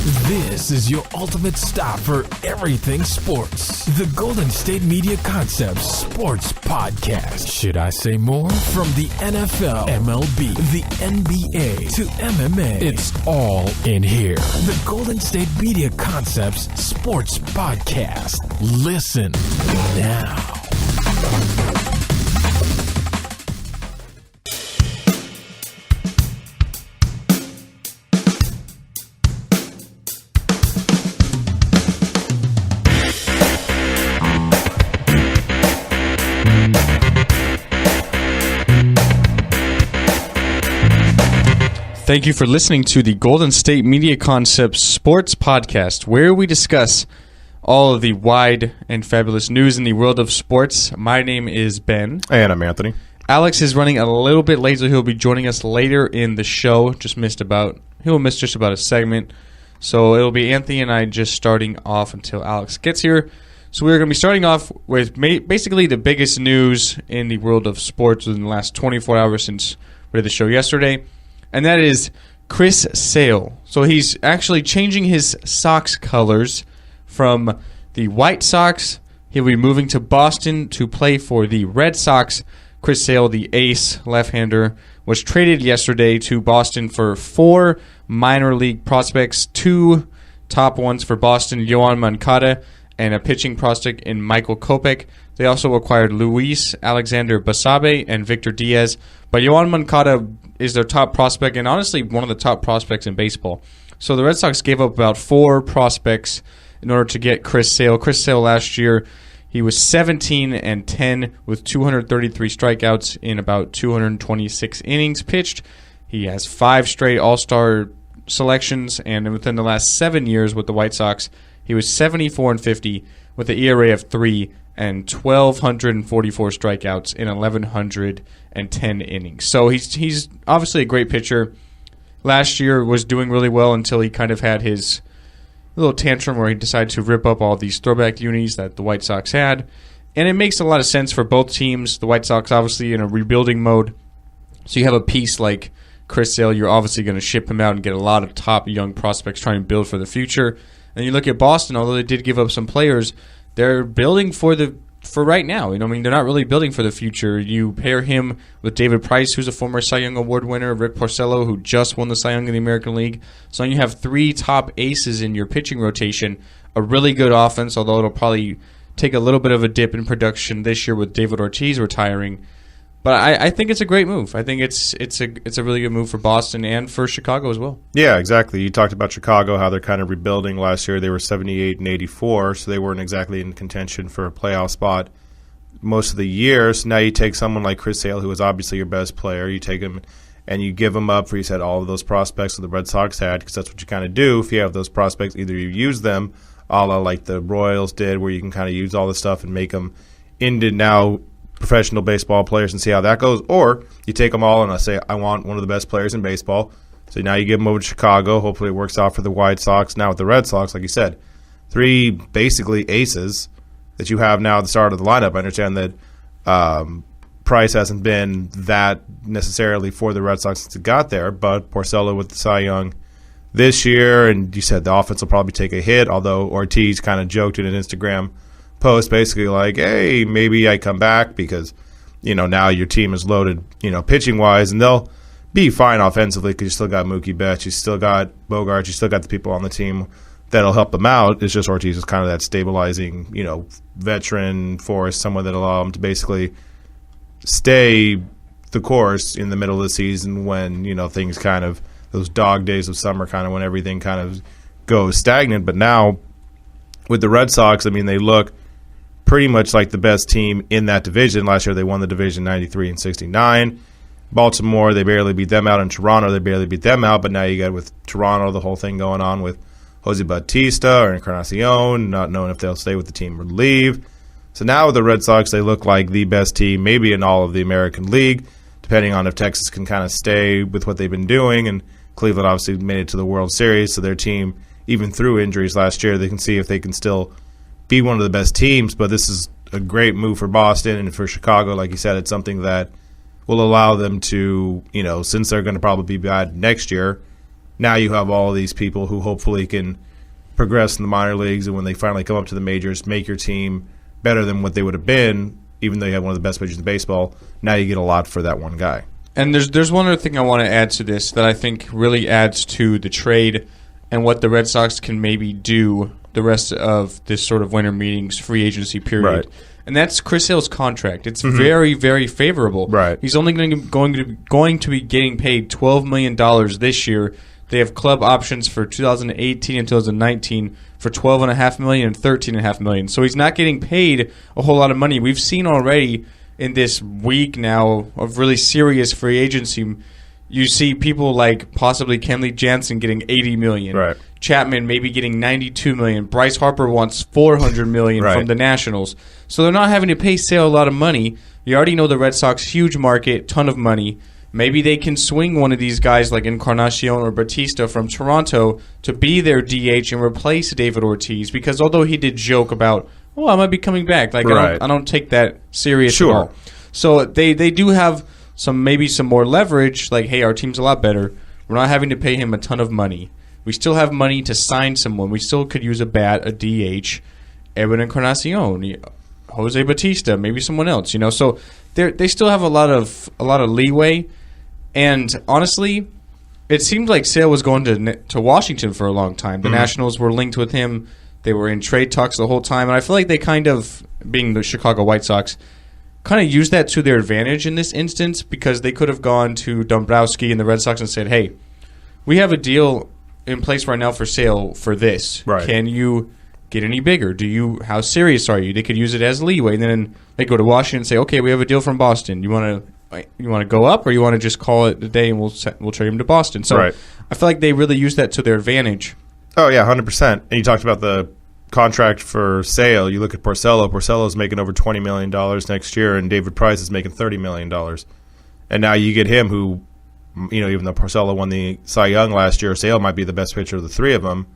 This is your ultimate stop for everything sports. The Golden State Media Concepts Sports Podcast. Should I say more? From the NFL, MLB, the NBA to MMA, it's all in here. The Golden State Media Concepts Sports Podcast. Listen now. Thank you for listening to the Golden State Media Concepts Sports Podcast, where we discuss all of the wide and fabulous news in the world of sports. My name is Ben. And I'm Anthony. Alex is running a little bit late, so he'll be joining us later in the show. He'll miss just about a segment. So it'll be Anthony and I just starting off until Alex gets here. So we're going to be starting off with basically the biggest news in the world of sports within the last 24 hours since we did the show yesterday. And that is Chris Sale. So he's actually changing his Sox colors from the White Sox. He'll be moving to Boston to play for the Red Sox. Chris Sale, the ace left-hander, was traded yesterday to Boston for 4 minor league prospects, 2 top ones for Boston, Yoan Moncada, and a pitching prospect in Michael Kopech. They also acquired Luis Alexander Basabe and Victor Diaz. But Yoan Moncada is their top prospect and honestly one of the top prospects in baseball. So the Red Sox gave up about 4 prospects in order to get Chris Sale. Chris Sale last year, he was 17-10 with 233 strikeouts in about 226 innings pitched. He has 5 straight All-Star selections, and within the last 7 years with the White Sox, he was 74-50 with an ERA of 3 and 1,244 strikeouts in 1,110 innings. So he's obviously a great pitcher. Last year was doing really well until he kind of had his little tantrum where he decided to rip up all these throwback unis that the White Sox had. And it makes a lot of sense for both teams. The White Sox obviously in a rebuilding mode. So you have a piece like Chris Sale, you're obviously going to ship him out and get a lot of top young prospects trying to build for the future. And you look at Boston, although they did give up some players, they're building for right now. They're not really building for the future. You pair him with David Price, who's a former Cy Young Award winner, Rick Porcello, who just won the Cy Young in the American League. So you have 3 top aces in your pitching rotation, a really good offense, although it'll probably take a little bit of a dip in production this year with David Ortiz retiring. But I think it's a great move. I think it's a really good move for Boston and for Chicago as well. Yeah, exactly. You talked about Chicago, how they're kind of rebuilding. Last year they were 78-84, so they weren't exactly in contention for a playoff spot most of the year. So now you take someone like Chris Sale, who is obviously your best player. You take him and you give him up for, you said, all of those prospects that the Red Sox had, because that's what you kind of do. If you have those prospects, either you use them a la like the Royals did, where you can kind of use all this stuff and make them into now professional baseball players and see how that goes, or you take them all and I say, I want one of the best players in baseball. So now you give them over to Chicago. Hopefully it works out for the White Sox. Now with the Red Sox, like you said, 3 basically aces that you have now at the start of the lineup. I understand that Price hasn't been that necessarily for the Red Sox since it got there, but Porcello with the Cy Young this year, and you said the offense will probably take a hit, although Ortiz kind of joked in an Instagram post basically like, hey, maybe I come back because, now your team is loaded, pitching-wise, and they'll be fine offensively because you still got Mookie Betts, you still got Bogarts, you still got the people on the team that'll help them out. It's just Ortiz is kind of that stabilizing, veteran force, someone that allow him to basically stay the course in the middle of the season when, things kind of, those dog days of summer kind of when everything kind of goes stagnant. But now with the Red Sox, they look pretty much like the best team in that division. Last year they won the division 93-69. Baltimore, they barely beat them out. In Toronto, they barely beat them out. But now you got with Toronto the whole thing going on with Jose Bautista or Encarnacion, not knowing if they'll stay with the team or leave. So now with the Red Sox, they look like the best team maybe in all of the American League, depending on if Texas can kind of stay with what they've been doing. And Cleveland obviously made it to the World Series, so their team, even through injuries last year, they can see if they can still be one of the best teams. But this is a great move for Boston and for Chicago. Like you said, it's something that will allow them to, since they're going to probably be bad next year, Now you have all these people who hopefully can progress in the minor leagues, and when they finally come up to the majors, make your team better than what they would have been, even though you have one of the best pitchers in baseball. Now you get a lot for that one guy. And there's one other thing I want to add to this that I think really adds to the trade and what the Red Sox can maybe do the rest of this sort of winter meetings free agency period. Right. And that's Chris Sale's contract. It's very, very favorable. Right. He's only going to be getting paid $12 million this year. They have club options for 2018 and 2019 for $12.5 million and $13.5 million. So he's not getting paid a whole lot of money. We've seen already in this week now of really serious free agency, you see people like possibly Kenley Jansen getting $80 million. Right. Chapman maybe getting $92 million. Bryce Harper wants $400 million from the Nationals. So they're not having to pay Sale a lot of money. You already know the Red Sox, huge market, ton of money. Maybe they can swing one of these guys like Encarnacion or Batista from Toronto to be their DH and replace David Ortiz, because although he did joke about, oh, I might be coming back, like I don't take that serious at all. So they do have maybe some more leverage, like, hey, our team's a lot better. We're not having to pay him a ton of money. We still have money to sign someone. We still could use a bat, a DH, Edwin Encarnacion, Jose Batista, maybe someone else. So they still have a lot of leeway. And honestly, it seemed like Sale was going to Washington for a long time. The Nationals were linked with him. They were in trade talks the whole time. And I feel like they kind of, being the Chicago White Sox, kind of used that to their advantage in this instance, because they could have gone to Dombrowski and the Red Sox and said, hey, we have a deal in place right now for Sale for this. Right. Can you get any bigger? How serious are you? They could use it as leeway. And then they go to Washington and say, okay, we have a deal from Boston. You want to go up, or you want to just call it a day and we'll trade him to Boston? So I feel like they really used that to their advantage. Oh, yeah, 100%. And you talked about the contract for Sale. You look at Porcello. Porcello's making over $20 million next year, and David Price is making $30 million. And now you get him who, even though Porcello won the Cy Young last year, Sale might be the best pitcher of the three of them.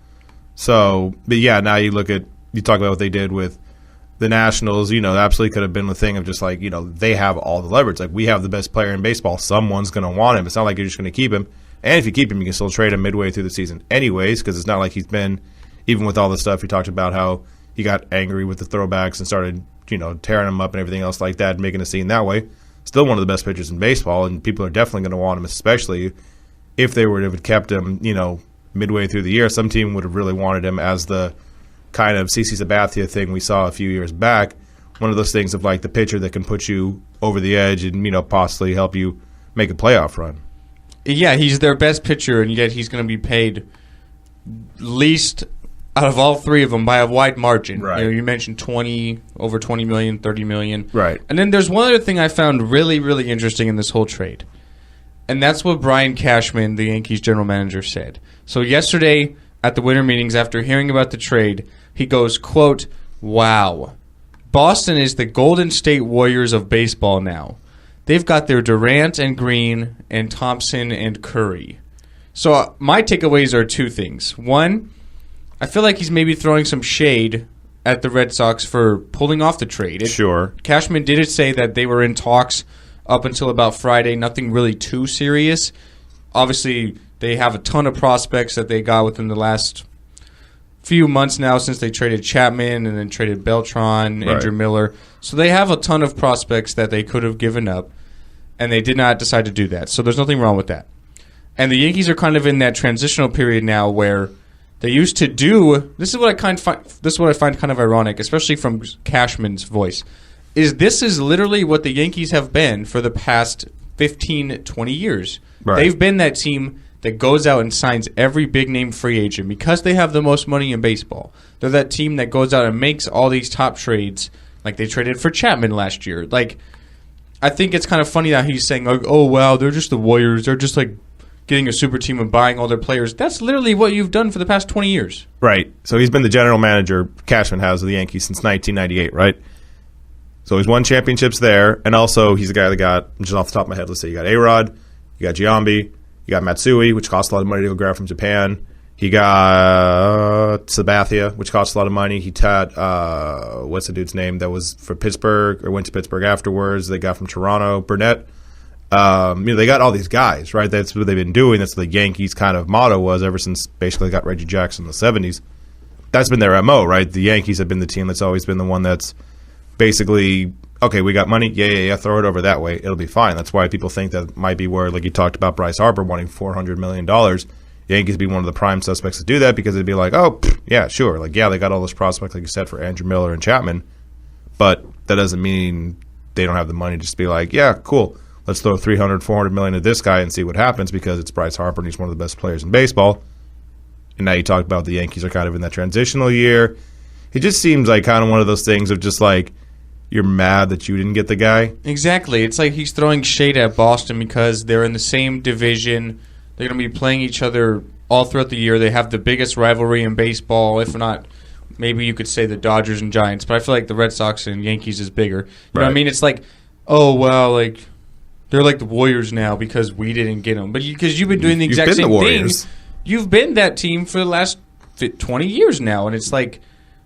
So, but yeah, now you talk about what they did with the Nationals, absolutely could have been the thing of just like, they have all the leverage. Like, we have the best player in baseball. Someone's going to want him. It's not like you're just going to keep him. And if you keep him, you can still trade him midway through the season anyways, because it's not like he's been, even with all the stuff he talked about, how he got angry with the throwbacks and started, tearing him up and everything else like that, making a scene that way. Still one of the best pitchers in baseball, and people are definitely going to want him, especially if they would have kept him, midway through the year. Some team would have really wanted him as the kind of CC Sabathia thing we saw a few years back. One of those things of like the pitcher that can put you over the edge and, possibly help you make a playoff run. Yeah, he's their best pitcher, and yet he's going to be paid least out of all three of them by a wide margin. Right. You mentioned over $20 million, $30 million. Right. And then there's one other thing I found really, really interesting in this whole trade. And that's what Brian Cashman, the Yankees general manager, said. So yesterday at the winter meetings, after hearing about the trade, he goes, quote, "Wow, Boston is the Golden State Warriors of baseball now. They've got their Durant and Green and Thompson and Curry." So my takeaways are two things. One, I feel like he's maybe throwing some shade at the Red Sox for pulling off the trade. Sure. Cashman did say that they were in talks up until about Friday, nothing really too serious. Obviously, they have a ton of prospects that they got within the last few months now since they traded Chapman and then traded Beltran, Andrew Miller. So they have a ton of prospects that they could have given up, and they did not decide to do that. So there's nothing wrong with that. And the Yankees are kind of in that transitional period now where they used to do. This is what I find kind of ironic, especially from Cashman's voice. This is literally what the Yankees have been for the past 15, 20 years. Right. They've been that team that goes out and signs every big-name free agent because they have the most money in baseball. They're that team that goes out and makes all these top trades, like they traded for Chapman last year. Like, I think it's kind of funny that he's saying, oh, wow, they're just the Warriors. They're just like getting a super team and buying all their players. That's literally what you've done for the past 20 years. Right. So he's been the general manager, Cashman has, of the Yankees since 1998, right? So he's won championships there, and also he's the guy that got, just off the top of my head, let's say you got A-Rod, you got Giambi, you got Matsui, which cost a lot of money to go grab from Japan. He got Sabathia, which cost a lot of money. He had, what's the dude's name that was for Pittsburgh or went to Pittsburgh afterwards? They got from Toronto, Burnett. They got all these guys, right? That's what they've been doing. That's what the Yankees kind of motto was ever since basically they got Reggie Jackson in the 70s. That's been their MO, right? The Yankees have been the team that's always been the one that's basically, okay, we got money, yeah, throw it over that way. It'll be fine. That's why people think that might be where, like you talked about Bryce Harper wanting $400 million. The Yankees would be one of the prime suspects to do that because it'd be like, oh, yeah, sure. Like, yeah, they got all those prospects, like you said, for Andrew Miller and Chapman. But that doesn't mean they don't have the money to just be like, yeah, cool. Let's throw $300, $400 million at this guy and see what happens because it's Bryce Harper and he's one of the best players in baseball. And now you talk about the Yankees are kind of in that transitional year. It just seems like kind of one of those things of just like you're mad that you didn't get the guy. Exactly. It's like he's throwing shade at Boston because they're in the same division. They're going to be playing each other all throughout the year. They have the biggest rivalry in baseball, if not maybe you could say the Dodgers and Giants. But I feel like the Red Sox and Yankees is bigger. You know what I mean? It's like, oh, well, like they're like the Warriors now because we didn't get them. But because you've been doing the exact same thing. You've been that team for the last 20 years now. And it's like,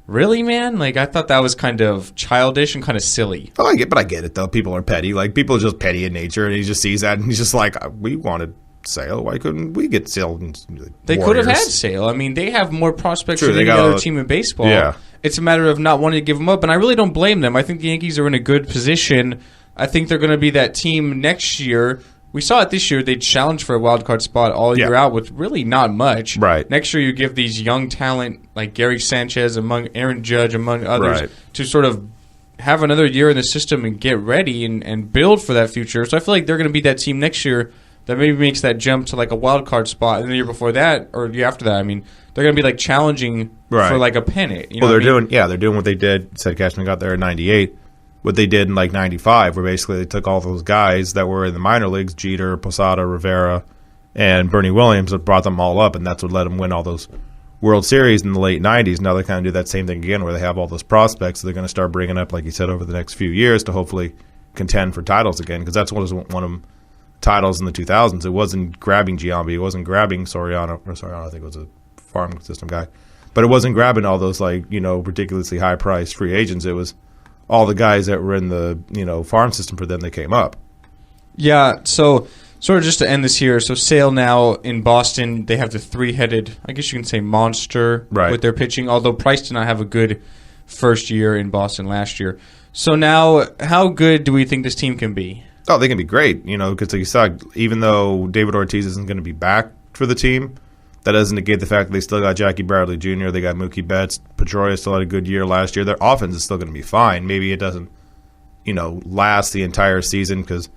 really, man? Like, I thought that was kind of childish and kind of silly. Oh, I get it, though. People are petty. Like, people are just petty in nature. And he just sees that and he's just like, we wanted Sale. Why couldn't we get Sale? They could have had Sale. I mean, they have more prospects than any other team in baseball. Yeah. It's a matter of not wanting to give them up. And I really don't blame them. I think the Yankees are in a good position. I think they're going to be that team next year. We saw it this year. They challenged for a wild card spot all year out with really not much. Right. Next year, you give these young talent like Gary Sanchez, among Aaron Judge, among others, to sort of have another year in the system and get ready and build for that future. So I feel like they're going to be that team next year that maybe makes that jump to like a wild card spot. And the year before that, or the year after that, I mean, they're going to be like challenging for like a pennant. You know they're doing what they did. Said Cashman got there in '98. What they did in like '95, where basically they took all those guys that were in the minor leagues, Jeter, Posada, Rivera, and Bernie Williams, and brought them all up, and that's what let them win all those World Series in the late '90s. Now they kind of do that same thing again, where they have all those prospects that they're going to start bringing up, like you said, over the next few years to hopefully contend for titles again, because that's what was one of them titles in the 2000s. It wasn't grabbing Giambi, it wasn't grabbing Soriano, I think it was a farm system guy, but it wasn't grabbing all those ridiculously high priced free agents. It was all the guys that were in the farm system for them that came up. Yeah, so sort of just to end this here, so Sale now in Boston, they have the three-headed, I guess you can say monster with their pitching, although Price did not have a good first year in Boston last year. So now, how good do we think this team can be? Oh, they can be great, because like you said, even though David Ortiz isn't going to be back for the team, that doesn't negate the fact that they still got Jackie Bradley Jr., they got Mookie Betts, Pedroia still had a good year last year. Their offense is still going to be fine. Maybe it doesn't, last the entire season because,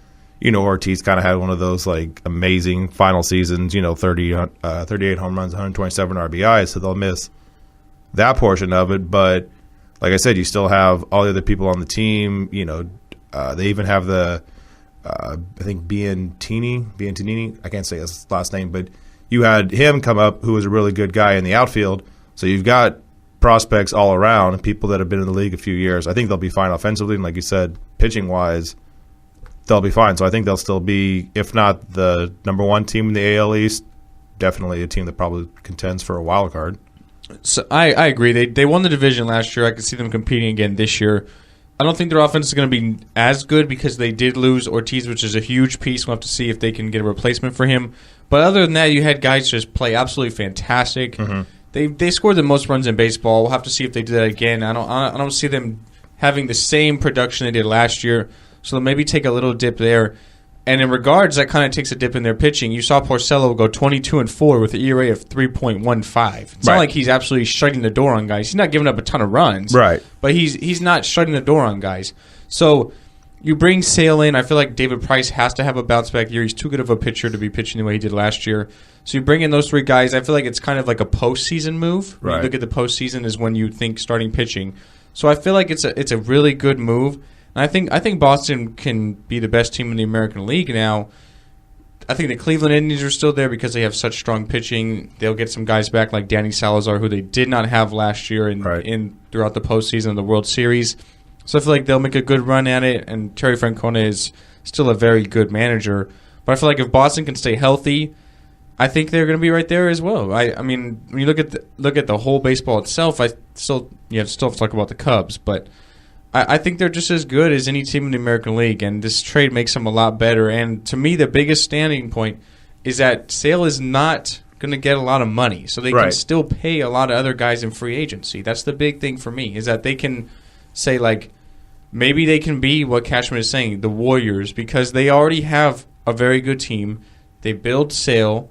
Ortiz kind of had one of those, amazing final seasons, 38 home runs, 127 RBIs, so they'll miss that portion of it. But, like I said, you still have all the other people on the team. They even have the, I think, Biantinini, I can't say his last name, but you had him come up, who was a really good guy in the outfield. So you've got prospects all around, people that have been in the league a few years. I think they'll be fine offensively, and like you said, pitching-wise, they'll be fine. So I think they'll still be, if not the number one team in the AL East, definitely a team that probably contends for a wild card. So I agree. They won the division last year. I could see them competing again this year. I don't think their offense is going to be as good because they did lose Ortiz, which is a huge piece. We'll have to see if they can get a replacement for him. But other than that, you had guys just play absolutely fantastic. Mm-hmm. They scored the most runs in baseball. We'll have to see if they do that again. I don't see them having the same production they did last year, so they'll maybe take a little dip there. And in regards, that kind of takes a dip in their pitching. You saw Porcello go 22-4 with an ERA of 3.15. It's not like he's absolutely shutting the door on guys. He's not giving up a ton of runs. Right. But he's not shutting the door on guys. So you bring Sale in. I feel like David Price has to have a bounce-back year. He's too good of a pitcher to be pitching the way he did last year. So you bring in those three guys. I feel like it's kind of like a postseason move. When you look at the postseason is when you think starting pitching. So I feel like it's a really good move. And I think Boston can be the best team in the American League now. I think the Cleveland Indians are still there because they have such strong pitching. They'll get some guys back like Danny Salazar, who they did not have last year in throughout the postseason of the World Series. So I feel like they'll make a good run at it, and Terry Francona is still a very good manager. But I feel like if Boston can stay healthy, I think they're going to be right there as well. I mean, when you look at the whole baseball itself, you still have to talk about the Cubs, but I think they're just as good as any team in the American League, and this trade makes them a lot better. And to me, the biggest standing point is that Sale is not going to get a lot of money, so they can still pay a lot of other guys in free agency. That's the big thing for me, is that they can say, like, maybe they can be what Cashman is saying, the Warriors, because they already have a very good team. They build Sale,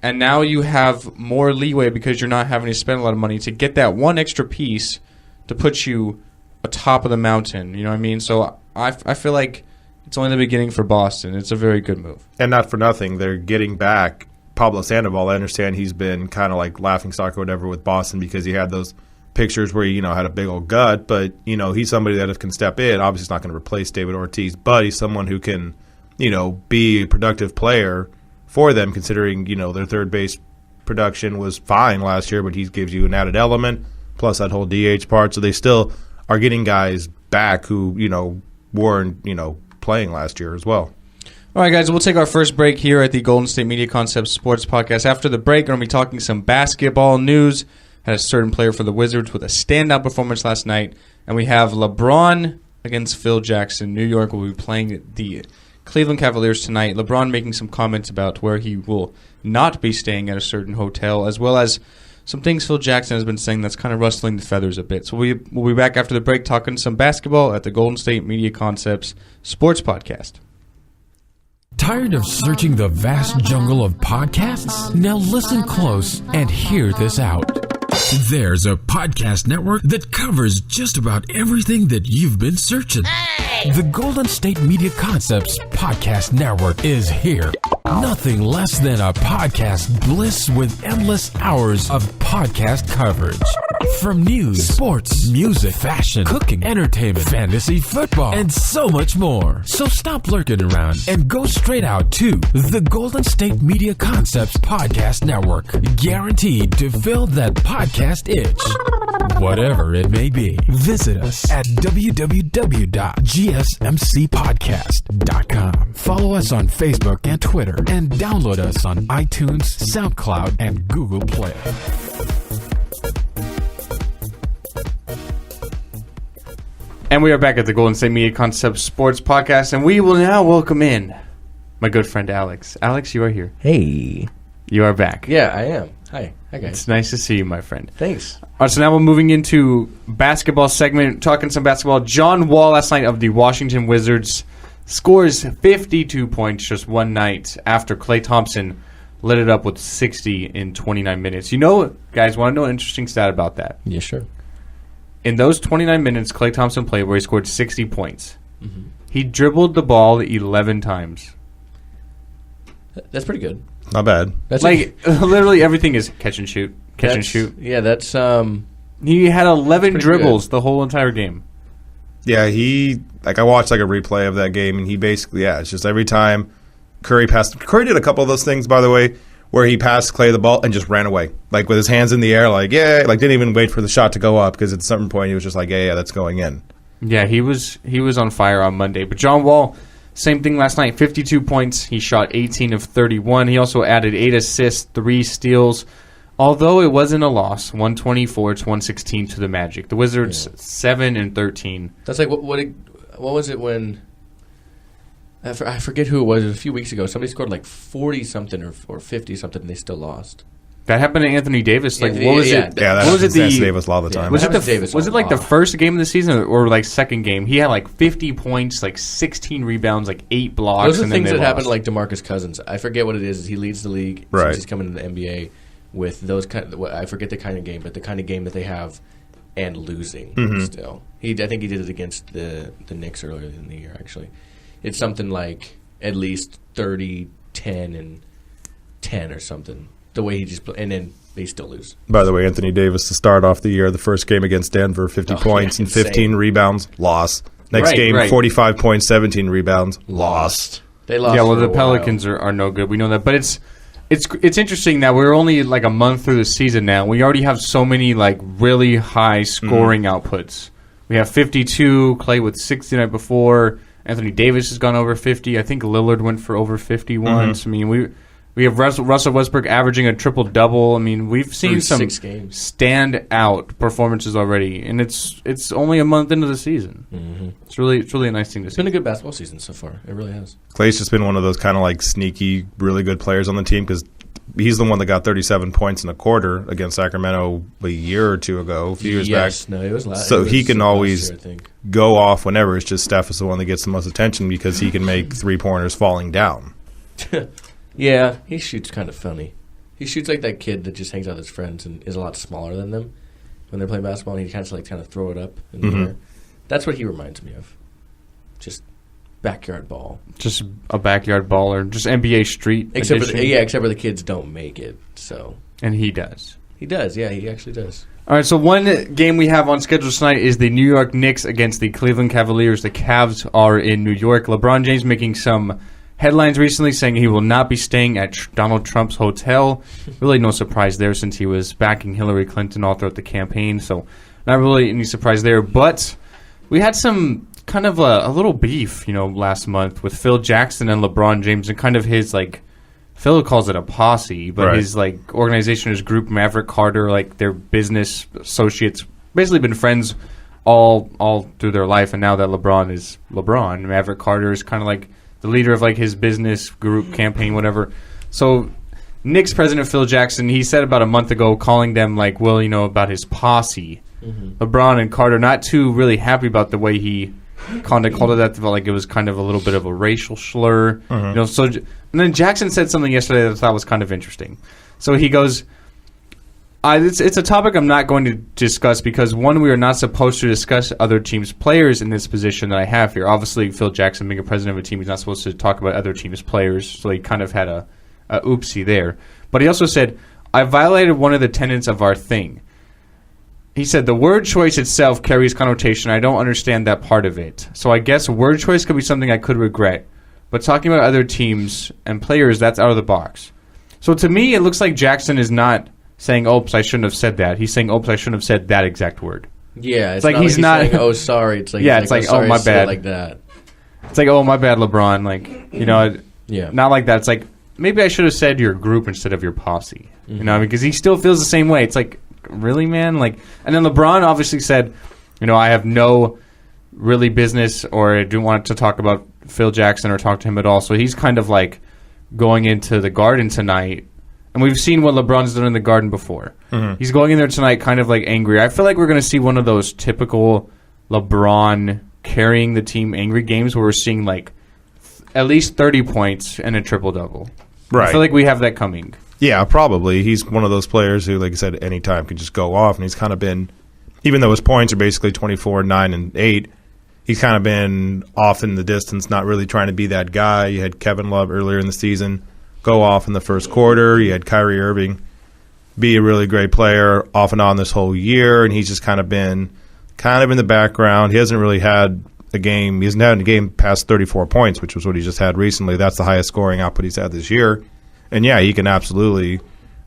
and now you have more leeway because you're not having to spend a lot of money to get that one extra piece to put you atop of the mountain. You know what I mean? So I feel like it's only the beginning for Boston. It's a very good move. And not for nothing, they're getting back Pablo Sandoval. I understand he's been kind of like laughingstock or whatever with Boston because he had those pictures where he, had a big old gut. But, he's somebody that can step in. Obviously, he's not going to replace David Ortiz, but he's someone who can, be a productive player for them, considering, their third base production was fine last year, but he gives you an added element, plus that whole DH part. So they still are getting guys back who, weren't, playing last year as well. All right, guys, we'll take our first break here at the Golden State Media Concepts Sports Podcast. After the break, we're going to be talking some basketball news. Had a certain player for the Wizards with a standout performance last night. And we have LeBron against Phil Jackson. New York will be playing the Cleveland Cavaliers tonight. LeBron making some comments about where he will not be staying at a certain hotel, as well as some things Phil Jackson has been saying that's kind of rustling the feathers a bit. So we'll be back after the break talking some basketball at the Golden State Media Concepts Sports Podcast. Tired of searching the vast jungle of podcasts? Now listen close and hear this out. There's a podcast network that covers just about everything that you've been searching. Hey! The Golden State Media Concepts Podcast Network is here. Nothing less than a podcast bliss with endless hours of podcast coverage. From news, sports, music, fashion, cooking, entertainment, fantasy, football, and so much more. So stop lurking around and go straight out to the Golden State Media Concepts Podcast Network. Guaranteed to fill that podcast itch. Whatever it may be. Visit us at www.gsmcpodcast.com. Follow us on Facebook and Twitter, and download us on iTunes, SoundCloud, and Google Play. And we are back at the Golden State Media Concepts Sports Podcast, and we will now welcome in my good friend Alex. Alex, you are here. Hey. You are back. Yeah, I am. Hi. Hi, guys. It's nice to see you, my friend. Thanks. All right, so now we're moving into basketball segment, talking some basketball. John Wall last night of the Washington Wizards scores 52 points just one night after Klay Thompson lit it up with 60 in 29 minutes. Guys, want to know an interesting stat about that? Yeah, sure. In those 29 minutes Klay Thompson played where he scored 60 points, he dribbled the ball 11 times. That's pretty good. Not bad. That's literally everything is catch and shoot, catch and shoot. Yeah, that's... He had 11 dribbles the whole entire game. Yeah, I watched a replay of that game, and he basically, it's just every time Curry passed. Curry did a couple of those things, by the way, where he passed Klay the ball and just ran away, with his hands in the air, didn't even wait for the shot to go up, because at some point he was just that's going in. Yeah, he was on fire on Monday. But John Wall, same thing last night, 52 points. He shot 18 of 31. He also added 8 assists, 3 steals. Although it wasn't a loss, 124 to 116 to the Magic. The Wizards 7-13. That's what was it when I forget who it was. It was a few weeks ago. Somebody scored 40 something or 50 something, and they still lost. That happened to Anthony Davis. What was it? Yeah, that happens to Anthony Davis a lot of the time. Was it the first game of the season or second game? He had 50 points, 16 rebounds, 8 blocks. Those are and things then that happen to DeMarcus Cousins. I forget what it is. He leads the league since he's coming to the NBA with those I forget the kind of game, but the kind of game that they have and losing still. I think he did it against the Knicks earlier in the year, actually. It's something like at least 30, 10, and 10 or something. The way he just and then they still lose. By the way, Anthony Davis to start off the year, the first game against Denver, 50 points and 15 rebounds, loss. Next game, 45 points, 17 rebounds, lost. They lost. Yeah, well, the Pelicans are no good. We know that, but it's interesting that we're only a month through the season now. We already have so many really high scoring outputs. We have 52. Klay with 60 the night before. Anthony Davis has gone over 50. I think Lillard went for over 50 once. I mean, We have Russell Westbrook averaging a triple-double. I mean, we've seen some stand-out performances already, and it's only a month into the season. Mm-hmm. It's really a nice thing to see. It's been a good basketball season so far. It really has. Clay's just been one of those kind of like sneaky, really good players on the team because he's the one that got 37 points in a quarter against Sacramento a year or two ago, a few years back. No, it was last. So he can always go off whenever. It's just Steph is the one that gets the most attention because he can make three-pointers falling down. Yeah, he shoots kind of funny. He shoots like that kid that just hangs out with his friends and is a lot smaller than them when they're playing basketball, and he kind of throw it up in the air. That's what he reminds me of. Just backyard ball. Just a backyard baller. Just NBA Street except for the kids don't make it. So and he does. He does. Yeah, he actually does. All right, so one game we have on schedule tonight is the New York Knicks against the Cleveland Cavaliers. The Cavs are in New York. LeBron James making some headlines recently saying he will not be staying at Donald Trump's hotel. Really no surprise there since he was backing Hillary Clinton all throughout the campaign. So not really any surprise there. But we had some kind of a little beef, last month with Phil Jackson and LeBron James and kind of his, Phil calls it a posse, but right. His, organization, his group, Maverick Carter, their business associates, basically been friends all through their life. And now that LeBron is LeBron, Maverick Carter is kind of the leader of his business group, campaign, whatever. So Knicks president Phil Jackson, he said about a month ago, calling them about his posse. Mm-hmm. LeBron and Carter not too really happy about the way he called it that. Felt like it was kind of a little bit of a racial slur. Mm-hmm. And then Jackson said something yesterday that I thought was kind of interesting. So he goes, it's a topic I'm not going to discuss because, one, we are not supposed to discuss other teams' players in this position that I have here. Obviously, Phil Jackson being a president of a team, he's not supposed to talk about other teams' players, so he kind of had a oopsie there. But he also said, I violated one of the tenets of our thing. He said, the word choice itself carries connotation. I don't understand that part of it. So I guess word choice could be something I could regret. But talking about other teams and players, that's out of the box. So to me, it looks like Jackson is not saying, oops, I shouldn't have said that. He's saying, oops, I shouldn't have said that exact word. Yeah, it's like he's not saying, oh, sorry. It's oh, my bad. Like that. It's oh, my bad, LeBron. Yeah. Not like that. It's maybe I should have said your group instead of your posse. Mm-hmm. Because he still feels the same way. It's really, man? And then LeBron obviously said, I have no really business or I don't want to talk about Phil Jackson or talk to him at all. So he's kind of going into the Garden tonight. And we've seen what LeBron's done in the Garden before. Mm-hmm. He's going in there tonight kind of angry. I feel like we're going to see one of those typical LeBron carrying the team angry games where we're seeing at least 30 points and a triple-double. Right. I feel like we have that coming. Yeah, probably. He's one of those players who, like I said, any time can just go off. And he's kind of been, even though his points are basically 24, 9, and 8, he's kind of been off in the distance, not really trying to be that guy. You had Kevin Love earlier in the season go off in the first quarter. You had Kyrie Irving be a really great player off and on this whole year, and he's just kind of been in the background. He hasn't really had a game. He hasn't had a game past 34 points, which was what he just had recently. That's the highest scoring output he's had this year. And, yeah, he can absolutely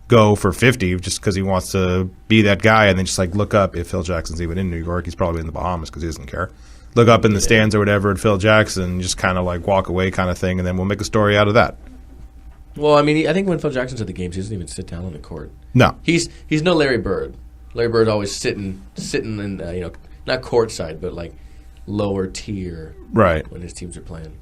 go for 50 just because he wants to be that guy and then just, look up. If Phil Jackson's even in New York, he's probably in the Bahamas because he doesn't care. Look up in the stands or whatever at Phil Jackson, just kind of, walk away kind of thing, and then we'll make a story out of that. Well, I mean, I think when Phil Jackson's at the games, he doesn't even sit down on the court. No. He's no Larry Bird. Larry Bird's always sitting in, not courtside, but, lower tier right when his teams are playing.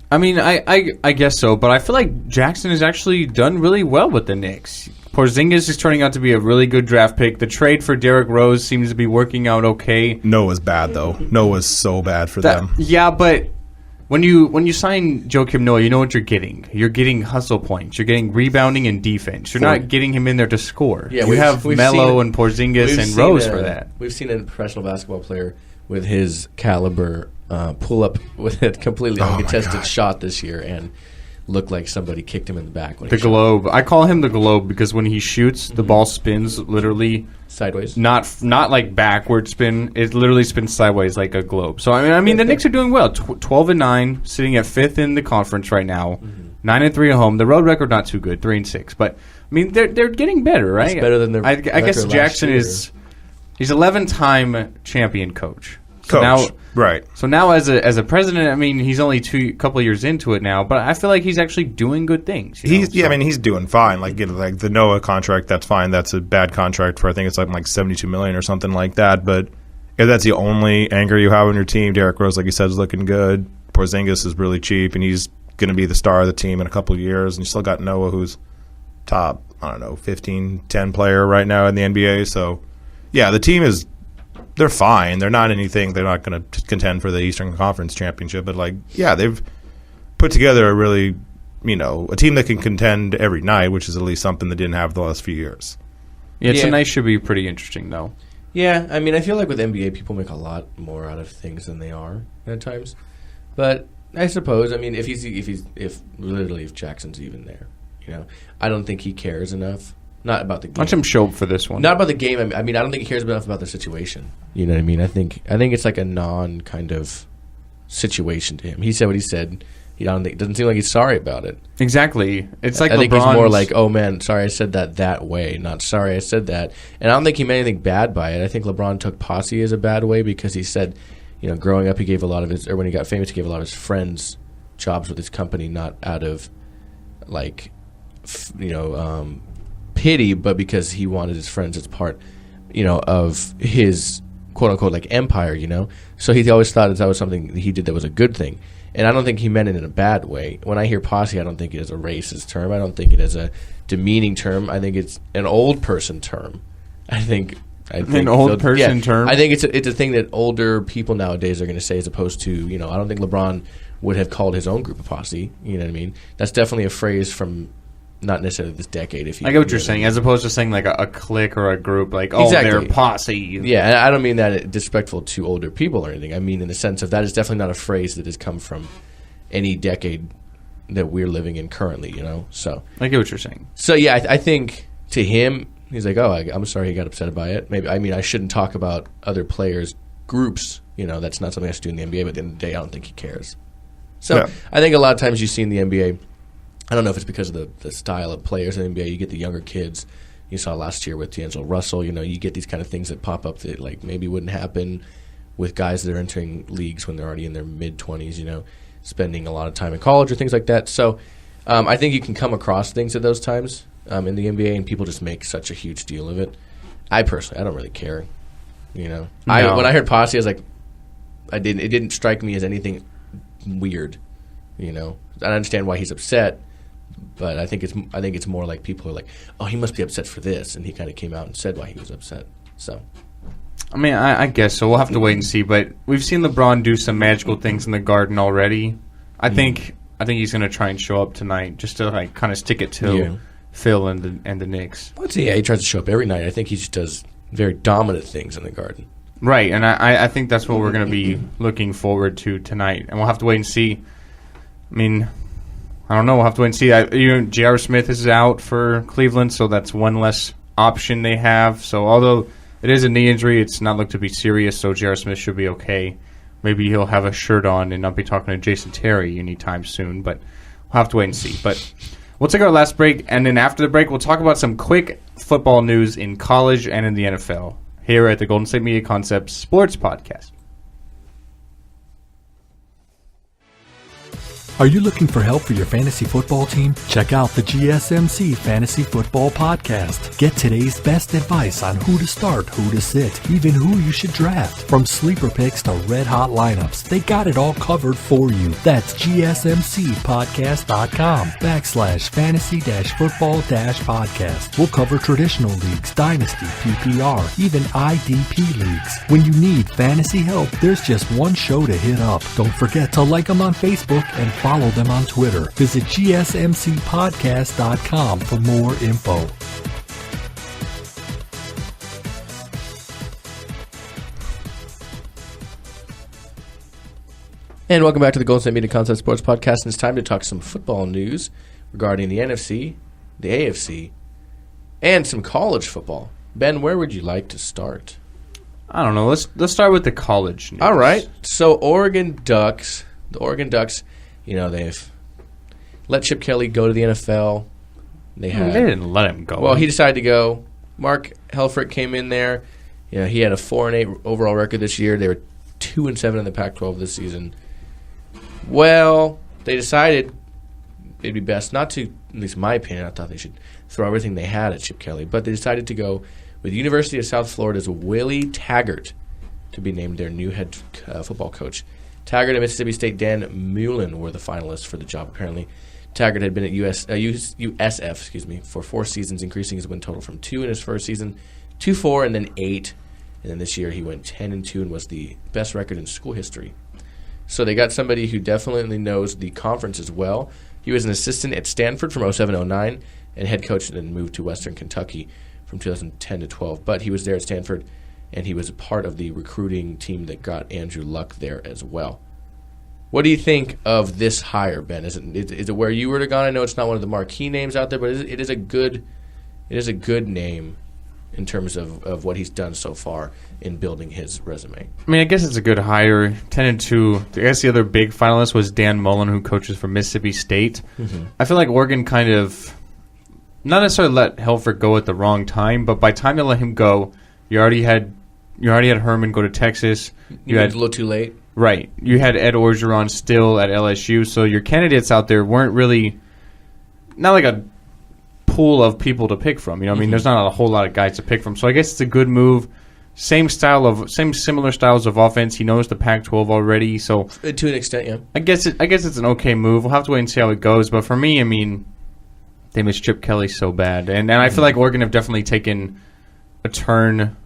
I mean, I guess so, but I feel like Jackson has actually done really well with the Knicks. Porzingis is turning out to be a really good draft pick. The trade for Derrick Rose seems to be working out okay. Noah's bad, though. Noah's so bad for them. Yeah, but when you sign Joakim Noah, you know what you're getting. You're getting hustle points. You're getting rebounding and defense. You're not getting him in there to score. Yeah, we have Melo and Porzingis and Rose for that. We've seen a professional basketball player with his caliber pull up with a completely uncontested shot this year and look like somebody kicked him in the back. When the globe. I call him the globe because when he shoots, the ball spins literally sideways. Not backward spin. It literally spins sideways like a globe. So I mean, the Knicks are doing well. 12-9, sitting at 5th in the conference right now. 9-3 at home. The road record not too good, 3-6. But I mean, they're getting better, right? It's better than their. I guess Jackson is. He's 11-time champion coach. So Coach. Right. So now as a president, I mean, he's only a couple of years into it now, but I feel like he's actually doing good things. I mean, he's doing fine. Like the Noah contract, that's fine. That's a bad contract for I think it's like $72 million or something like that. But if that's the only anchor you have on your team, Derrick Rose, like you said, is looking good. Porzingis is really cheap, and he's going to be the star of the team in a couple of years. And you still got Noah, who's top, 15, 10 player right now in the NBA. So, yeah, the team is. They're fine. They're not anything. They're not going to contend for the Eastern Conference Championship. But, they've put together a really, a team that can contend every night, which is at least something they didn't have the last few years. Yeah, tonight should be pretty interesting, though. Yeah, I mean, I feel like with NBA, people make a lot more out of things than they are at times. But I suppose, I mean, if Jackson's even there, I don't think he cares enough. Not about the game. Watch him show up for this one. Not about the game. I mean, I don't think he cares enough about the situation. You know what I mean? I think it's like a kind of situation to him. He said what he said. It doesn't seem like he's sorry about it. Exactly. It's like I think he's more like, oh man, sorry I said that way, not sorry I said that. And I don't think he meant anything bad by it. I think LeBron took posse as a bad way because he said, growing up he gave a lot of his, or when he got famous, he gave a lot of his friends jobs with his company, not out of pity, but because he wanted his friends as part, of his quote unquote empire, So he always thought that was something that he did that was a good thing. And I don't think he meant it in a bad way. When I hear posse, I don't think it is a racist term. I don't think it is a demeaning term. I think it's an old person term. I think an old person term. I think it's a thing that older people nowadays are going to say, as opposed to I don't think LeBron would have called his own group a posse. You know what I mean? That's definitely a phrase from. Not necessarily this decade. If you I get what you're saying, as opposed to saying like a clique or a group, exactly. They're posse. Yeah, and I don't mean that disrespectful to older people or anything. I mean in the sense of that is definitely not a phrase that has come from any decade that we're living in currently. So I get what you're saying. So yeah, I think to him, he's like, oh, I'm sorry he got upset by it. Maybe I shouldn't talk about other players' groups. That's not something I should do in the NBA. But at the end of the day, I don't think he cares. So yeah. I think a lot of times you see in the NBA. I don't know if it's because of the style of players in the NBA. You get the younger kids. You saw last year with D'Angelo Russell. You get these kind of things that pop up that maybe wouldn't happen with guys that are entering leagues when they're already in their mid-20s, spending a lot of time in college or things like that. So I think you can come across things at those times in the NBA, and people just make such a huge deal of it. I don't really care. No. When I heard posse, I was like, it didn't strike me as anything weird. I understand why he's upset. But I think it's more like people are like, oh, he must be upset for this, and he kind of came out and said why he was upset. So, I mean, I guess so. We'll have to wait and see. But we've seen LeBron do some magical things in the Garden already. I think he's going to try and show up tonight just to kind of stick it to Phil and the Knicks. He tries to show up every night. I think he just does very dominant things in the Garden. Right, and I think that's what we're going to be looking forward to tonight, and we'll have to wait and see. I mean. I don't know. We'll have to wait and see. J.R. Smith is out for Cleveland, so that's one less option they have. So although it is a knee injury, it's not looked to be serious, so J.R. Smith should be okay. Maybe he'll have a shirt on and not be talking to Jason Terry anytime soon, but we'll have to wait and see. But we'll take our last break, and then after the break, we'll talk about some quick football news in college and in the NFL here at the Golden State Media Concepts Sports Podcast. Are you looking for help for your fantasy football team? Check out the GSMC Fantasy Football Podcast. Get today's best advice on who to start, who to sit, even who you should draft. From sleeper picks to red-hot lineups, they got it all covered for you. That's GSMCpodcast.com/fantasy-football-podcast. We'll cover traditional leagues, dynasty, PPR, even IDP leagues. When you need fantasy help, there's just one show to hit up. Don't forget to like them on Facebook and follow them on Twitter. Visit GSMCpodcast.com for more info. And welcome back to the Golden State Media Concepts Sports Podcast. And it's time to talk some football news regarding the NFC, the AFC, and some college football. Ben, where would you like to start? I don't know. Let's start with the college news. All right. So the Oregon Ducks, they've let Chip Kelly go to the NFL. They didn't let him go. Well, he decided to go. Mark Helfrich came in there. He had a 4-8 overall record this year. They were 2-7 in the Pac-12 this season. Well, they decided it'd be best not to, at least in my opinion, I thought they should throw everything they had at Chip Kelly, but they decided to go with University of South Florida's Willie Taggart to be named their new head football coach. Taggart and Mississippi State Dan Mullen were the finalists for the job, apparently. Taggart had been at USF for 4 seasons, increasing his win total from 2 in his first season to 4 and then 8. And then this year he went 10-2 and was the best record in school history. So they got somebody who definitely knows the conference as well. He was an assistant at Stanford from 07-09 and head coach, and then moved to Western Kentucky from 2010 to 12. But he was there at Stanford, and he was a part of the recruiting team that got Andrew Luck there as well. What do you think of this hire, Ben? Is it where you would have gone? I know it's not one of the marquee names out there, but it is a good name in terms of what he's done so far in building his resume. I mean, I guess it's a good hire. 10-2. I guess the other big finalist was Dan Mullen, who coaches for Mississippi State. Mm-hmm. I feel like Oregon kind of not necessarily let Helfrich go at the wrong time, but by the time they let him go, you already had Herman go to Texas. You had a little too late. Right. You had Ed Orgeron still at LSU, so your candidates out there weren't really not like a pool of people to pick from. You know, I mean, there's not a whole lot of guys to pick from. So I guess it's a good move. Similar styles of offense. He knows the Pac-12 already, so to an extent, yeah. I guess it's an okay move. We'll have to wait and see how it goes. But for me, I mean, they miss Chip Kelly so bad, and I feel like Oregon have definitely taken a turn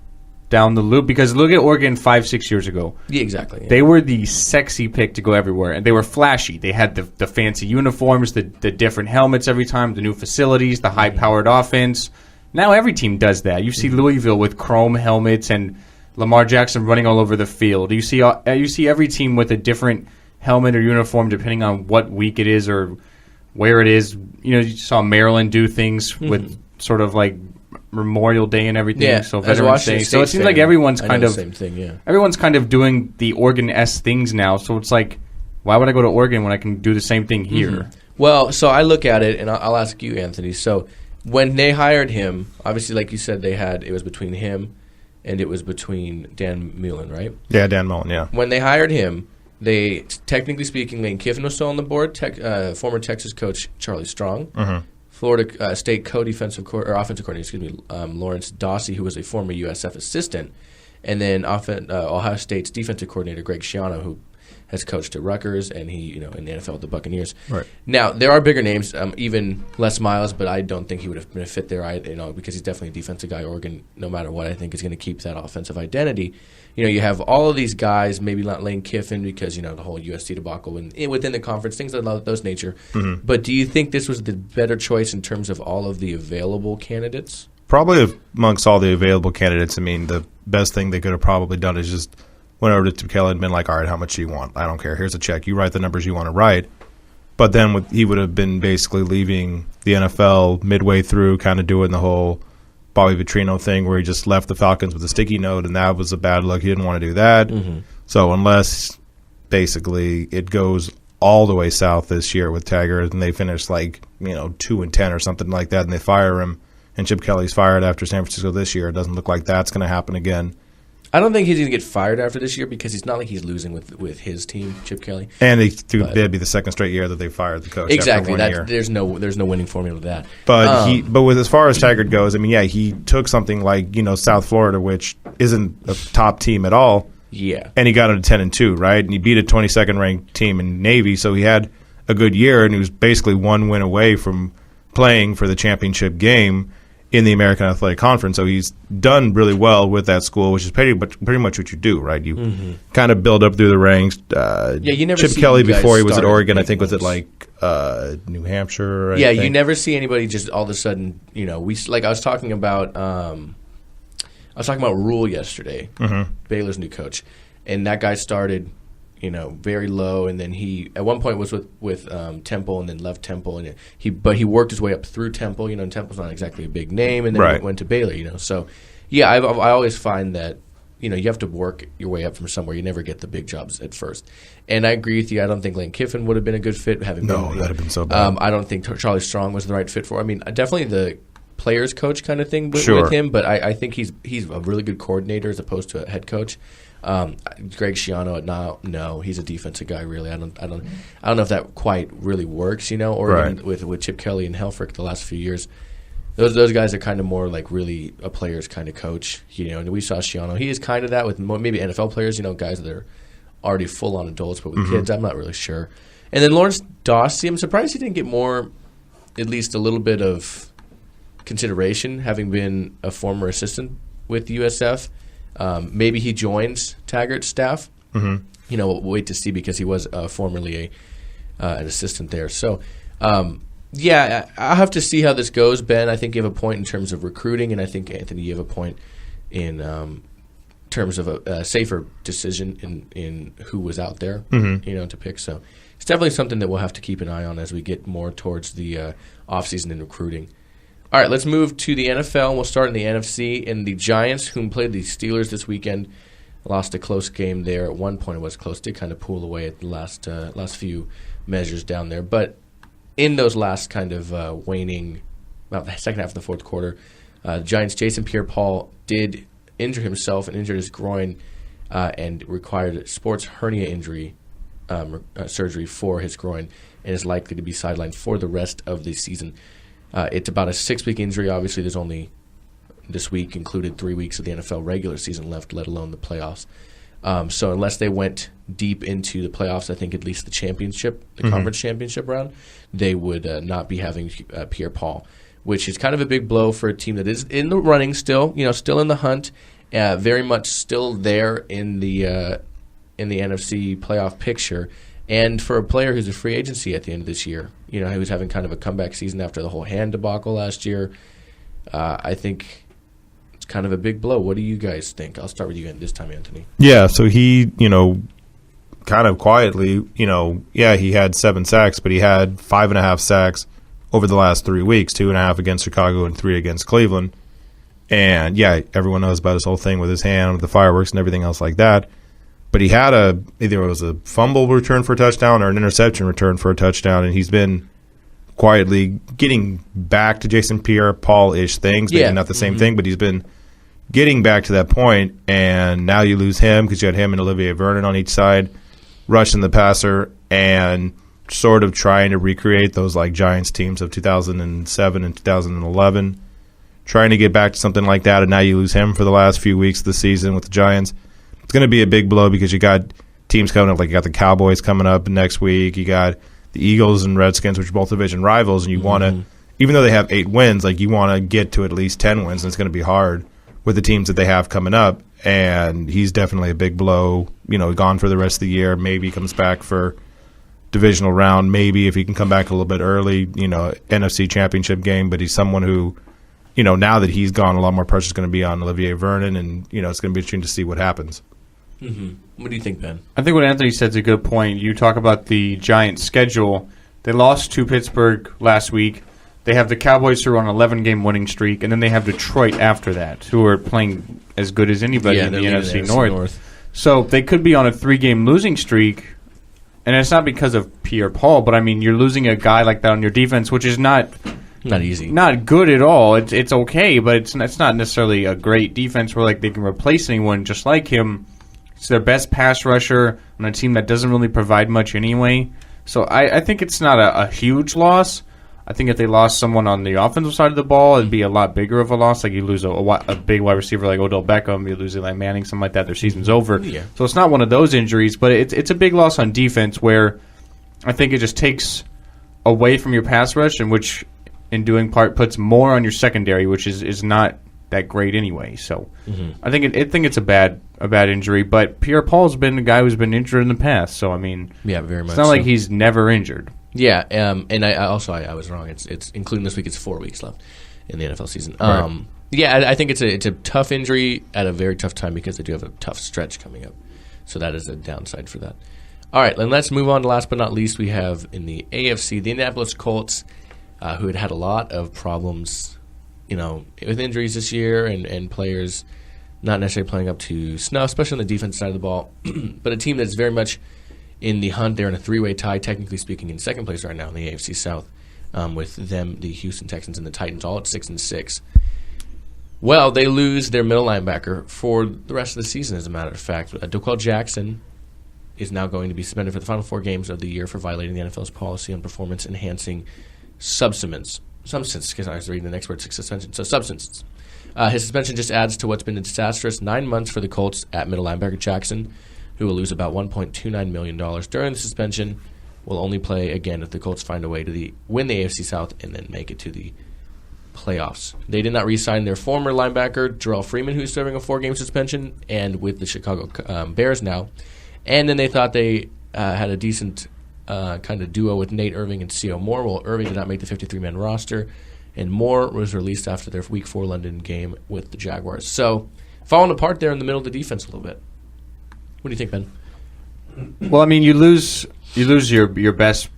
down the loop, because look at Oregon 5-6 years ago. Yeah, exactly. Yeah. They were the sexy pick to go everywhere, and they were flashy. They had the fancy uniforms, the different helmets every time, the new facilities, the high-powered offense. Now every team does that. You see Louisville with chrome helmets and Lamar Jackson running all over the field. You see every team with a different helmet or uniform depending on what week it is or where it is. You know, you saw Maryland do things with sort of like Memorial Day and everything, yeah, so Veterans Day. So it seems like everyone's kind of same thing, yeah. Everyone's kind of doing the Oregon-esque things now. So it's like, why would I go to Oregon when I can do the same thing here? Mm-hmm. Well, so I look at it, and I'll ask you, Anthony. So when they hired him, obviously, like you said, it was between him and it was between Dan Mullen, right? Yeah, Dan Mullen. Yeah. When they hired him, they technically speaking, Lane Kiffin was still on the board. Former Texas coach Charlie Strong. Mm-hmm. Florida State offensive coordinator, Lawrence Dossie, who was a former USF assistant, and then Ohio State's defensive coordinator Greg Schiano, who has coached at Rutgers, and he, in the NFL with the Buccaneers. Right. Now there are bigger names, even Les Miles, but I don't think he would have been a fit there. Because he's definitely a defensive guy. Oregon, no matter what, I think is going to keep that offensive identity. You have all of these guys, maybe not Lane Kiffin because, the whole USC debacle within the conference, things of those nature. Mm-hmm. But do you think this was the better choice in terms of all of the available candidates? Probably amongst all the available candidates, I mean, the best thing they could have probably done is just went over to Kelly and been like, all right, how much do you want? I don't care. Here's a check. You write the numbers you want to write. But then he would have been basically leaving the NFL midway through, kind of doing the whole Bobby Petrino thing where he just left the Falcons with a sticky note, and that was a bad look. He didn't want to do that. Mm-hmm. So unless basically it goes all the way south this year with Taggart and they finish 2-10 or something like that, and they fire him, and Chip Kelly's fired after San Francisco this year, it doesn't look like that's going to happen again. I don't think he's going to get fired after this year because it's not like he's losing with his team, Chip Kelly. And it'd be the second straight year that they fired the coach. Exactly. After 1 year. There's no winning formula to that. But as far as Taggart goes, I mean, yeah, he took something like South Florida, which isn't a top team at all. Yeah. And he got it to 10-2, right? And he beat a 22nd ranked team in Navy, so he had a good year, and he was basically one win away from playing for the championship game in the American Athletic Conference. So he's done really well with that school, which is pretty much what you do, right? You kind of build up through the ranks. You never Chip see Kelly before he was at Oregon, I think, moves. was it New Hampshire? Yeah, you never see anybody just all of a sudden, I was talking about Rule yesterday, Baylor's new coach, and that guy started very low, and then he at one point was with Temple, and then left Temple, and he worked his way up through Temple. And Temple's not exactly a big name, and then he went to Baylor. So yeah, I always find that you have to work your way up from somewhere. You never get the big jobs at first. And I agree with you. I don't think Lane Kiffin would have been a good fit. That'd have been so bad. I don't think Charlie Strong was the right fit for. I mean, definitely players coach kind of thing with him, but I think he's a really good coordinator as opposed to a head coach. Greg Schiano, no, he's a defensive guy. Really, I don't know if that quite really works, or even with Chip Kelly and Helfrich the last few years. Those guys are kind of more like really a player's kind of coach, And we saw Schiano. He is kind of that with maybe NFL players, guys that are already full on adults, but with kids, I'm not really sure. And then Lawrence Dossie, I'm surprised he didn't get more, at least a little bit of consideration, having been a former assistant with USF. Maybe he joins Taggart's staff. We'll wait to see because he was formerly an assistant there. So, I'll have to see how this goes, Ben. I think you have a point in terms of recruiting, and I think, Anthony, you have a point in terms of a safer decision in who was out there, to pick. So it's definitely something that we'll have to keep an eye on as we get more towards the offseason and recruiting. All right, let's move to the NFL. We'll start in the NFC. And the Giants, whom played the Steelers this weekend, lost a close game there. At one point it was close. Did kind of pull away at the last few measures down there. But in those last kind of waning, about the second half of the fourth quarter, the Giants' Jason Pierre-Paul did injure himself and injured his groin and required sports hernia injury surgery for his groin and is likely to be sidelined for the rest of the season. It's about a 6-week injury. Obviously, there's only this week included 3 weeks of the NFL regular season left, let alone the playoffs. So unless they went deep into the playoffs, I think at least the championship, the conference championship round, they would not be having Pierre-Paul, which is kind of a big blow for a team that is in the running still, still in the hunt, very much still there in the NFC playoff picture. And for a player who's a free agency at the end of this year, he was having kind of a comeback season after the whole hand debacle last year. I think it's kind of a big blow. What do you guys think? I'll start with you this time, Anthony. Yeah, so he, kind of quietly, he had 7 sacks, but he had 5.5 sacks over the last 3 weeks, 2.5 against Chicago and 3 against Cleveland. And, everyone knows about his whole thing with his hand, with the fireworks and everything else like that. But he had either it was a fumble return for a touchdown or an interception return for a touchdown, and he's been quietly getting back to Jason Pierre-Paul-ish things. Maybe not the same thing, but he's been getting back to that point, and now you lose him because you had him and Olivier Vernon on each side, rushing the passer, and sort of trying to recreate those like Giants teams of 2007 and 2011, trying to get back to something like that, and now you lose him for the last few weeks of the season with the Giants. It's going to be a big blow because you got teams coming up, like you got the Cowboys coming up next week. You got the Eagles and Redskins, which are both division rivals, and you want to, even though they have 8 wins, like you want to get to at least 10 wins, and it's going to be hard with the teams that they have coming up. And he's definitely a big blow, gone for the rest of the year. Maybe he comes back for divisional round. Maybe if he can come back a little bit early, NFC championship game. But he's someone who, now that he's gone, a lot more pressure is going to be on Olivier Vernon, and, it's going to be interesting to see what happens. What do you think, Ben? I think what Anthony said is a good point. You talk about the Giants' schedule. They lost to Pittsburgh last week. They have the Cowboys who are on an 11-game winning streak, and then they have Detroit after that, who are playing as good as anybody in the NFC North. So they could be on a 3-game losing streak, and it's not because of Pierre-Paul, but, you're losing a guy like that on your defense, which is not easy. Not good at all. It's okay, but it's not necessarily a great defense where they can replace anyone just like him. It's their best pass rusher on a team that doesn't really provide much anyway. So I think it's not a huge loss. I think if they lost someone on the offensive side of the ball, it'd be a lot bigger of a loss. Like you lose a big wide receiver like Odell Beckham, you lose Eli Manning, something like that, their season's over. Yeah. So it's not one of those injuries, but it's a big loss on defense where I think it just takes away from your pass rush, and which in doing part puts more on your secondary, which is not that great anyway. So I think it's a bad injury, but Pierre-Paul's been a guy who's been injured in the past. So very much. It's not like he's never injured. Yeah, and I was wrong. It's including this week. It's 4 weeks left in the NFL season. Right. I think it's a tough injury at a very tough time because they do have a tough stretch coming up. So that is a downside for that. All right, then let's move on to last but not least. We have in the AFC the Indianapolis Colts, who had a lot of problems, with injuries this year and players not necessarily playing up to snuff, especially on the defense side of the ball. But a team that's very much in the hunt. They're in a 3-way tie, technically speaking, in second place right now in the AFC South with them, the Houston Texans, and the Titans, all at 6-6. Well, they lose their middle linebacker for the rest of the season, as a matter of fact. Doquel Jackson is now going to be suspended for the final 4 games of the year for violating the NFL's policy on performance-enhancing substance, because I was reading the next word, suspension. So substance. His suspension just adds to what's been a disastrous 9 months for the Colts at middle linebacker Jackson, who will lose about $1.29 million during the suspension. Will only play again if the Colts find a way to win the AFC South and then make it to the playoffs. They did not re-sign their former linebacker, Jarrell Freeman, who's serving a 4-game suspension, and with the Chicago Bears now. And then they thought they had a decent kind of duo with Nate Irving and C.O. Moore. Well, Irving did not make the 53-man roster, and Moore was released after their Week 4 London game with the Jaguars. So, falling apart there in the middle of the defense a little bit. What do you think, Ben? Well, I mean, you lose your best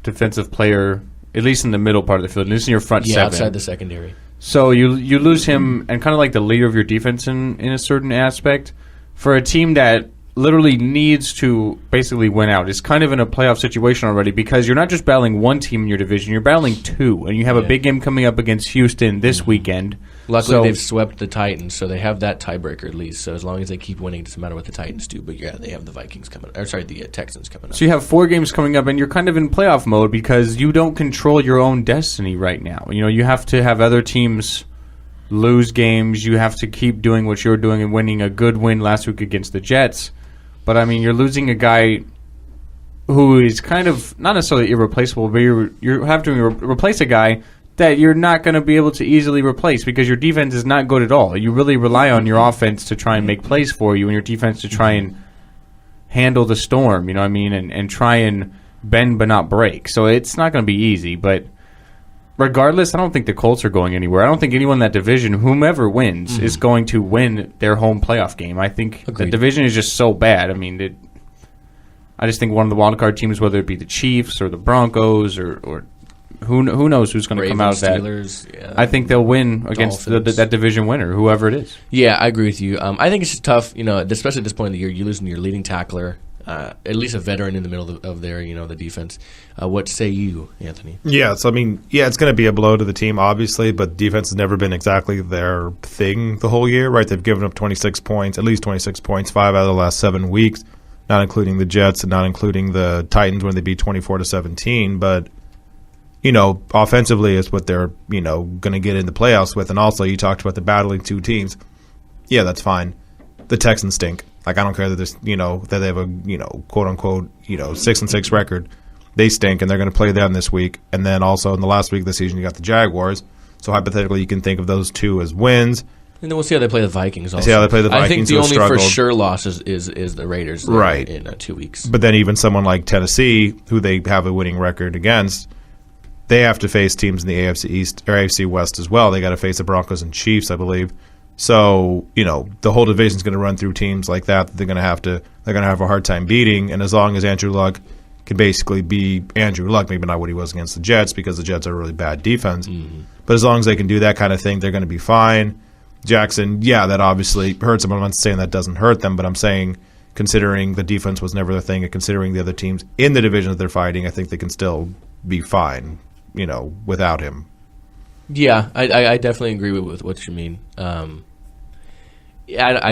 defensive player, at least in the middle part of the field, at least in your front seven. Outside the secondary. So you lose him and kind of like the leader of your defense in a certain aspect for a team that literally needs to basically win out. It's kind of in a playoff situation already because you're not just battling one team in your division, you're battling 2, and you have a big game coming up against Houston this weekend. Luckily, they've swept the Titans, so they have that tiebreaker at least. So as long as they keep winning, it doesn't matter what the Titans do. But yeah, they have the Texans coming up. So you have 4 games coming up, and you're kind of in playoff mode because you don't control your own destiny right now. You know, you have to have other teams lose games. You have to keep doing what you're doing and winning a good win last week against the Jets. But, I mean, you're losing a guy who is kind of not necessarily irreplaceable, but you have to replace a guy that you're not going to be able to easily replace because your defense is not good at all. You really rely on your offense to try and make plays for you and your defense to try and handle the storm, you know what I mean, and try and bend but not break. So it's not going to be easy, but regardless, I don't think the Colts are going anywhere. I don't think anyone in that division, whomever wins, is going to win their home playoff game. I think the division is just so bad. I mean, I just think one of the wildcard teams, whether it be the Chiefs or the Broncos or who knows who's going to come out of that. Steelers, yeah. I think they'll win against that division winner, whoever it is. Yeah, I agree with you. I think it's just tough, you know, especially at this point in the year. You're losing your leading tackler, at least a veteran in the middle of their, you know, the defense. What say you, Anthony? Yeah, so I mean, it's going to be a blow to the team, obviously, but defense has never been exactly their thing the whole year, right? They've given up 26 points, at least 26 points, 5 out of the last 7 weeks, not including the Jets and not including the Titans when they beat 24-17, but you know, offensively is what they're, you know, going to get in the playoffs with. And also, you talked about the battling 2 teams. Yeah, that's fine. The Texans stink. Like, I don't care that there's, you know, that they have a, you know, quote unquote, you know, 6-6 record. They stink, and they're going to play them this week. And then also in the last week of the season, you got the Jaguars. So hypothetically, you can think of those 2 as wins. And then we'll see how they play the Vikings also. See how they play the Vikings. I think the only for sure loss is the Raiders right. in 2 weeks. But then even someone like Tennessee, who they have a winning record against, they have to face teams in the AFC East or AFC West as well. They got to face the Broncos and Chiefs, I believe. So, you know, the whole division is going to run through teams like that they're going to have a hard time beating. And as long as Andrew Luck can basically be Andrew Luck, maybe not what he was against the Jets because the Jets are a really bad defense. Mm-hmm. But as long as they can do that kind of thing, they're going to be fine. Jackson, yeah, that obviously hurts them. I'm not saying that doesn't hurt them, but I'm saying considering the defense was never the thing and considering the other teams in the division that they're fighting, I think they can still be fine, you know, without him. Yeah, I definitely agree with what you mean. I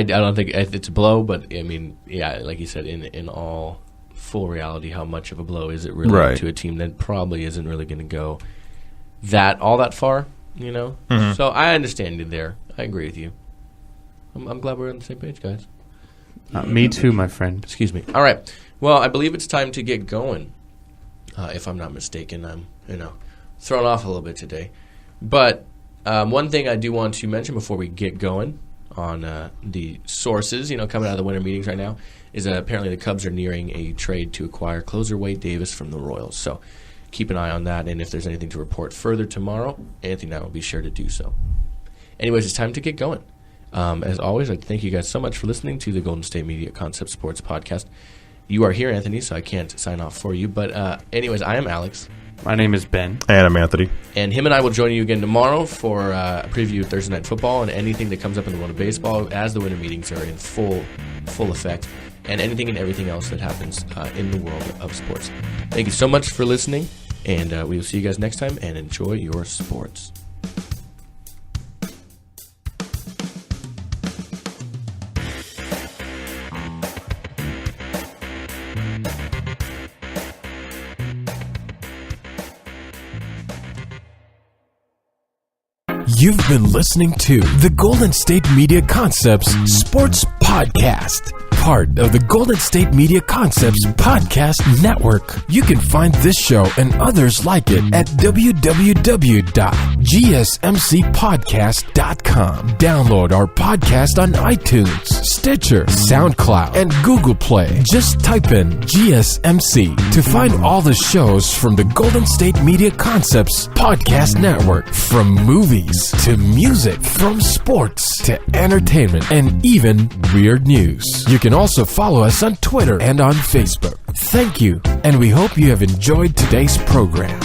don't think it's a blow, but I mean, yeah, like you said, in all full reality, how much of a blow is it really to a team that probably isn't really going to go all that far, you know? Mm-hmm. So I understand you there. I agree with you. I'm glad we're on the same page, guys. Me too, my friend. Excuse me. All right. Well, I believe it's time to get going. If I'm not mistaken, I'm thrown off a little bit today. But one thing I do want to mention before we get going on the sources, coming out of the winter meetings right now, is apparently the Cubs are nearing a trade to acquire closer Wade Davis from the Royals. So keep an eye on that, and if there's anything to report further tomorrow, Anthony and I will be sure to do so. Anyways, it's time to get going. As always, I'd like to thank you guys so much for listening to the Golden State Media Concept Sports Podcast. You are here, Anthony, so I can't sign off for you. But anyways, I am Alex. My name is Ben. And I'm Anthony. And him and I will join you again tomorrow for a preview of Thursday Night Football and anything that comes up in the world of baseball as the winter meetings are in full effect, and anything and everything else that happens in the world of sports. Thank you so much for listening. And we will see you guys next time, and enjoy your sports. You've been listening to the Golden State Media Concepts Sports Podcast, part of the Golden State Media Concepts Podcast Network. You can find this show and others like it at www.gsmcpodcast.com. Download our podcast on iTunes, Stitcher, SoundCloud, and Google Play. Just type in GSMC to find all the shows from the Golden State Media Concepts Podcast Network, from movies to music, from sports to entertainment, and even weird news. You can also follow us on Twitter and on Facebook. Thank you, and we hope you have enjoyed today's program.